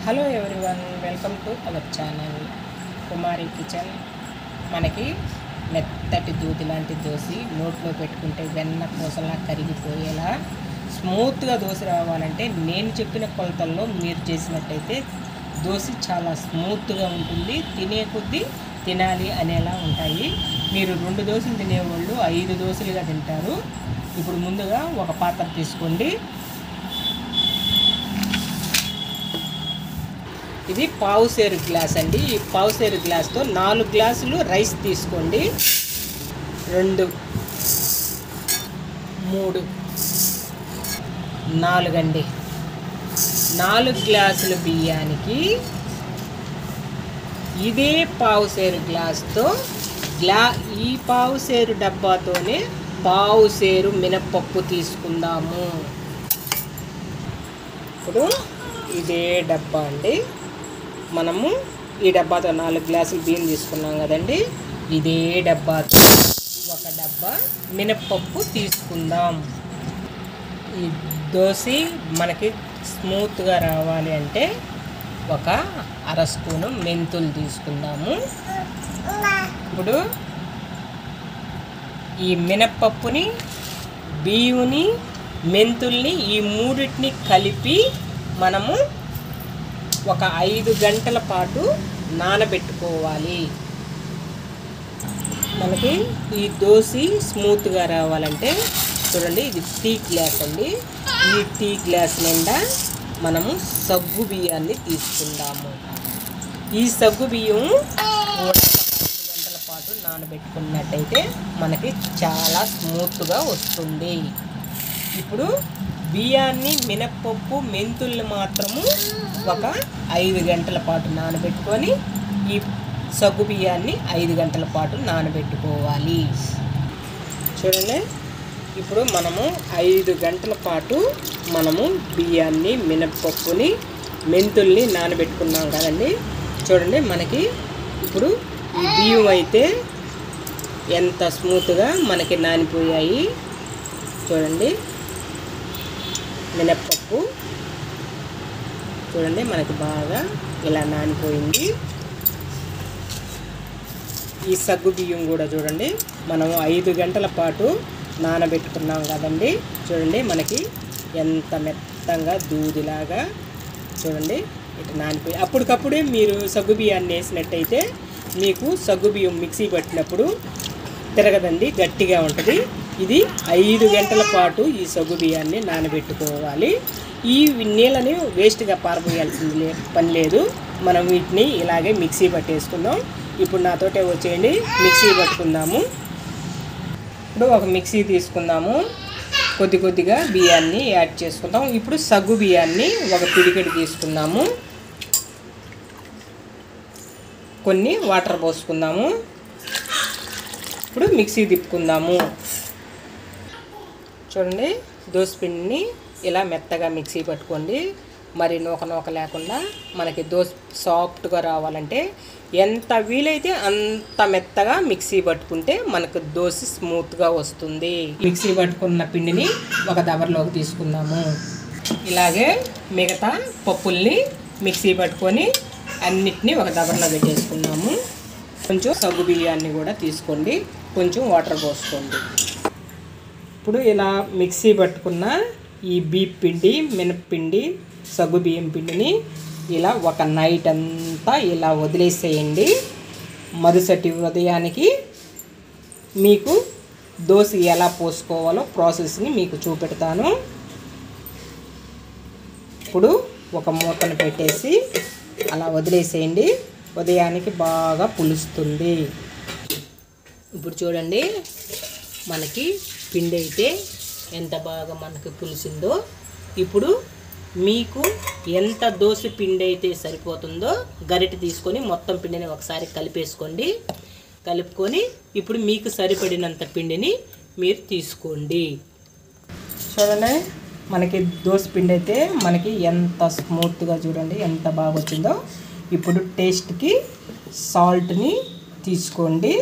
Hello everyone, welcome to our channel Kumari kitchen. మనకి మెత్తటి దూది లాంటి దోశ నోట్లో పెట్టుకుంటే వెన్న పూసలా కరిగిపోయేలా స్మూత్గా దోశ రావాలంటే నేను చెప్పిన కొలతల్లో మీరు చేసినట్టయితే దోశ చాలా స్మూత్గా ఉంటుంది. తినే కొద్దీ తినాలి అనేలా ఉంటాయి. మీరు 2 దోశలు తినేవాళ్ళు 5 దోశలుగా తింటారు. ఇప్పుడు ముందుగా ఒక పాత్ర తీసుకోండి. ఇది పావుసేరు గ్లాస్ అండి. ఈ పావుసేరు గ్లాస్తో 4 గ్లాసులు రైస్ తీసుకోండి. 2 3 4 అండి. 4 గ్లాసుల బియ్యానికి ఇదే పావుసేరు గ్లాస్తో ఈ పావుసేరు డబ్బాతోనే పావుసేరు మినప్పప్పు తీసుకుందాము. ఇప్పుడు ఇదే డబ్బా అండి. మనము ఈ డబ్బాతో 4 గ్లాసులు బియ్యం తీసుకున్నాం కదండి. ఇదే డబ్బాతో ఒక డబ్బా మినప్పప్పు తీసుకుందాం. ఈ దోశ మనకి స్మూత్గా రావాలి అంటే ఒక 1/2 స్పూను మెంతులు తీసుకుందాము. ఇప్పుడు ఈ మినప్పప్పుని, బియ్యుని, మెంతుల్ని ఈ మూడింటిని కలిపి మనము ఒక 5 గంటల పాటు నానబెట్టుకోవాలి. మనకి ఈ దోశ స్మూత్గా రావాలంటే చూడండి, ఇది టీ గ్లాస్ అండి. ఈ టీ గ్లాస్ నిండా మనము సగ్గు బియ్యాన్ని తీసుకుందాము. ఈ సగ్గు బియ్యం 5 గంటల పాటు నానబెట్టుకున్నట్టయితే మనకి చాలా స్మూత్గా వస్తుంది. ఇప్పుడు బియ్యాన్ని, మినప్పప్పు, మెంతుల్ని మాత్రము ఒక 5 గంటల పాటు నానబెట్టుకొని ఈ సగ్గు బియ్యాన్ని 5 గంటల పాటు నానబెట్టుకోవాలి. చూడండి, ఇప్పుడు మనము 5 గంటల పాటు మనము బియ్యాన్ని, మినప్పప్పుని, మెంతుల్ని నానబెట్టుకున్నాం కదండి. చూడండి, మనకి ఇప్పుడు ఈ బియ్యం అయితే ఎంత స్మూత్గా మనకి నానిపోయాయి. చూడండి, మినప్పప్పు చూడండి మనకి బాగా ఇలా నానిపోయింది. ఈ సగ్గు బియ్యం కూడా చూడండి, మనం 5 గంటల పాటు నానబెట్టుకున్నాం కదండి. చూడండి, మనకి ఎంత మెత్తంగా దూదిలాగా చూడండి ఇటు నానిపోయి. అప్పటికప్పుడే మీరు సగ్గు బియ్యాన్ని వేసినట్టయితే మీకు సగ్గు బియ్యం మిక్సీ పట్టినప్పుడు తిరగదండి, గట్టిగా ఉంటుంది. ఇది 5 గంటల పాటు ఈ సగ్గు బియ్యాన్ని నానబెట్టుకోవాలి. ఈ నీళ్ళని వేస్ట్గా పారబోయాల్సింది పని లేదు. మనం వీటిని ఇలాగే మిక్సీ పట్టేసుకుందాం. ఇప్పుడు నాతోటే వచ్చేయండి, మిక్సీ పట్టుకుందాము. ఇప్పుడు ఒక మిక్సీ తీసుకుందాము. కొద్ది కొద్దిగా బియ్యాన్ని యాడ్ చేసుకుందాం. ఇప్పుడు సగ్గు బియ్యాన్ని ఒక పిడికెడు తీసుకుందాము. కొన్ని వాటర్ పోసుకుందాము. ఇప్పుడు మిక్సీ తిప్పుకుందాము. చూడండి, దోసపిండిని ఇలా మెత్తగా మిక్సీ పట్టుకోండి. మరి నూక లేకుండా మనకి దోశ సాఫ్ట్గా రావాలంటే ఎంత వీలైతే అంత మెత్తగా మిక్సీ పట్టుకుంటే మనకు దోశ స్మూత్గా వస్తుంది. మిక్సీ పట్టుకున్న పిండిని ఒక దబర్లోకి తీసుకుందాము. ఇలాగే మిగతా పప్పుల్ని మిక్సీ పట్టుకొని అన్నిటినీ ఒక దబర్లో పెట్టేసుకున్నాము. కొంచెం సగ్గు బియ్యాన్ని కూడా తీసుకోండి, కొంచెం వాటర్ పోసుకోండి. ఇప్పుడు ఇలా మిక్సీ పట్టుకున్న ఈ బియ్యం పిండి, మినప్పిండి, సగ్గు బియ్యం పిండిని ఇలా ఒక నైట్ అంతా ఇలా వదిలేసేయండి. మరుసటి ఉదయానికి మీకు దోశ ఎలా పోసుకోవాలో ప్రాసెస్ని మీకు చూపెడతాను. ఇప్పుడు ఒక మూతను పెట్టేసి అలా వదిలేసేయండి. ఉదయానికి బాగా పులుస్తుంది. ఇప్పుడు చూడండి, మనకి పిండి అయితే ఎంత బాగా మనకి పులిసిందో. ఇప్పుడు మీకు ఎంత దోశ పిండి అయితే సరిపోతుందో గరిటె తీసుకొని మొత్తం పిండిని ఒకసారి కలిపేసుకోండి. కలుపుకొని ఇప్పుడు మీకు సరిపడినంత పిండిని మీరు తీసుకోండి. చూడండి, మనకి దోశ పిండి అయితే మనకి ఎంత స్మూత్గా చూడండి ఎంత బాగా వచ్చిందో. ఇప్పుడు టేస్ట్కి సాల్ట్ని తీసుకోండి.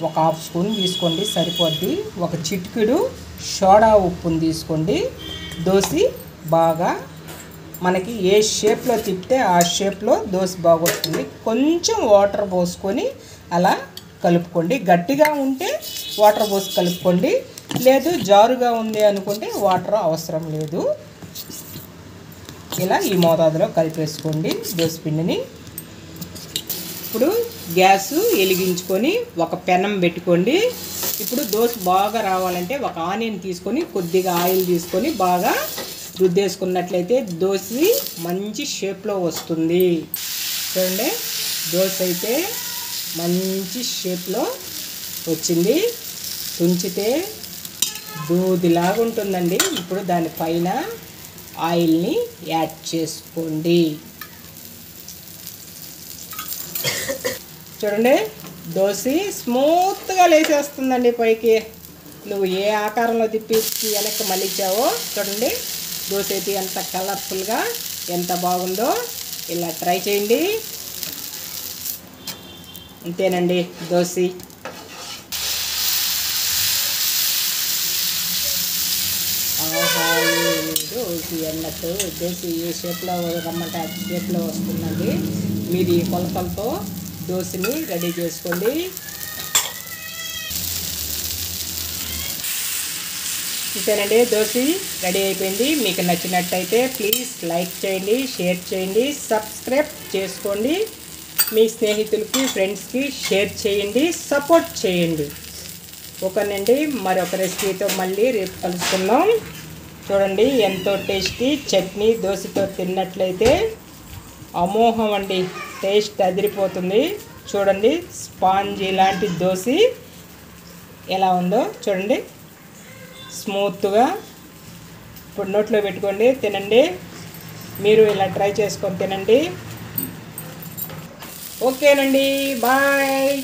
ఒక 1/2 స్పూన్ తీసుకోండి, సరిపోద్ది. ఒక చిటికెడు సోడా ఉప్పుని తీసుకోండి. దోశ బాగా మనకి ఏ షేప్లో తిప్పితే ఆ షేప్లో దోశ బాగా వస్తుంది. కొంచెం వాటర్ పోసుకొని అలా కలుపుకోండి. గట్టిగా ఉంటే వాటర్ పోసి కలుపుకోండి, లేదు జారుగా ఉంది అనుకుంటే వాటర్ అవసరం లేదు. ఇలా ఈ మోతాదులో కలిపేసుకోండి దోశ పిండిని. ఇప్పుడు గ్యాస్ వెలిగించుకొని ఒక పెనం పెట్టుకోండి. ఇప్పుడు దోశ బాగా రావాలంటే ఒక ఆనియన్ తీసుకొని కొద్దిగా ఆయిల్ తీసుకొని బాగా రుద్దేసుకున్నట్లయితే దోశ మంచి షేప్లో వస్తుంది. చూడండి, దోశ అయితే మంచి షేప్లో వచ్చింది. తుంచితే దూదిలాగా ఉంటుందండి. ఇప్పుడు దానిపైన ఆయిల్ని యాడ్ చేసుకోండి. చూడండి, దోశ స్మూత్గా లేచేస్తుందండి పైకి. నువ్వు ఏ ఆకారంలో తిప్పి వెనక్కి మళ్ళించావో చూడండి, దోశ అయితే ఎంత కలర్ఫుల్గా ఎంత బాగుందో. ఇలా ట్రై చేయండి. అంతేనండి దోశ. దోశ అన్నట్టు దోశ ఏ షేప్లో రమ్మంటే ఆ షేప్లో వస్తుందండి. మీరు ఈ కొలతలతో దోశని రెడీ చేసుకోండి. ఇంతేనండి, దోశ రెడీ అయిపోయింది. మీకు నచ్చినట్టయితే ప్లీజ్ లైక్ చేయండి, షేర్ చేయండి, సబ్స్క్రైబ్ చేసుకోండి. మీ స్నేహితులకి, ఫ్రెండ్స్కి షేర్ చేయండి, సపోర్ట్ చేయండి. ఓకేనండి, మరొక రెసిపీతో మళ్ళీ రేపు కలుసుకుందాం. చూడండి, ఎంతో టేస్టీ చట్నీ దోశతో తిన్నట్లయితే అమోఘం అండి. టేస్ట్ అదిరిపోతుంది. చూడండి, స్పాంజీ లాంటి దోశ ఎలా ఉందో చూడండి, స్మూత్గా. ఇప్పుడు నోట్లో పెట్టుకోండి, తినండి. మీరు ఇలా ట్రై చేసుకొని తినండి. ఓకేనండి, బాయ్.